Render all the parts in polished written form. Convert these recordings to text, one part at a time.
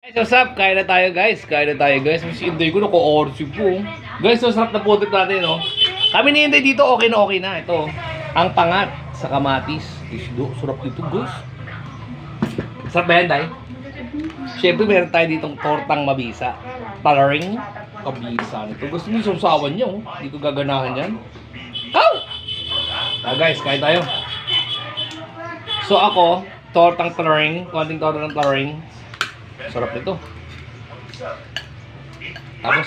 Guys, what's up? Kain na tayo guys. Mas inday ko, nako-orsi po. Guys, so sarap na putik natin, no? Kami ni Inday dito, okay na. Ito, ang pangat sa kamatis. Isdo, sarap dito, guys. Sarap ba yan, Day? Siyempre, meron tayo ditong tortang mabisa. Talaring kabisa nito. Gusto mo yung sausawan niya, oh. Hindi ko gaganahan yan. Ow! Guys, kain tayo. So ako, tortang talaring, konting tortang talaring. Sarap nito. Tapos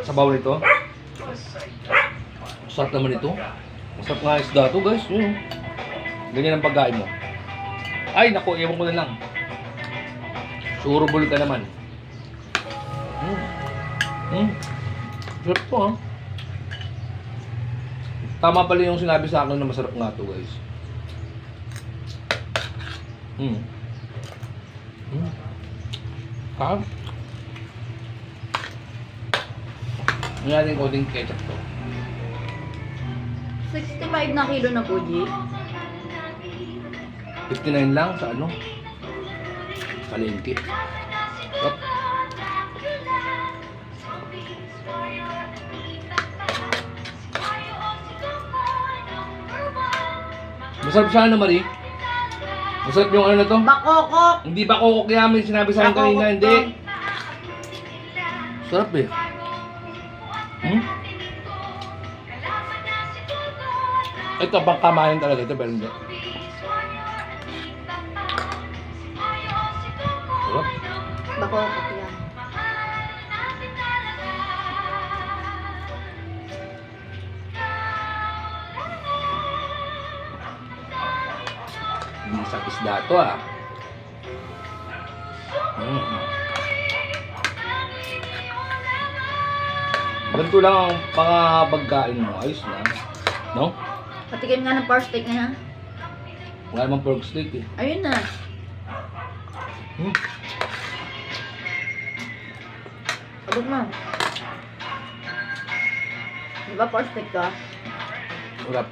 sabaw nito. Sarap naman ito. Masarap nga isda to, guys. Yun. Ganyan ang pagkain mo. Ay, naku, ewan ko na lang. Surubol ka naman. Sarap to, ha. Tama pala yung sinabi sa akin na masarap nga to, guys. Kab. Hindi natin konting ketchup to. 65 na kilo na po, G. 59 lang sa ano? Palengke. Yup. Masarap siya, ano, Marie? Masarap yung ano na to? Bakokok! Hindi ba kokok yamin sinabi sa akin kanina? Bakokok Hindi. Sarap eh. Ito, bang kamahin talaga ito, pero hindi. Sarap. Bakokok yan. Hindi sa isda to, ah. Ganito lang ang pagkain mo. Ayos na. No? Patikim nga ng pork steak na yan. Wala namang pork steak eh. Ayun na. Pagod mo. Di ba pork steak ka? Sarap.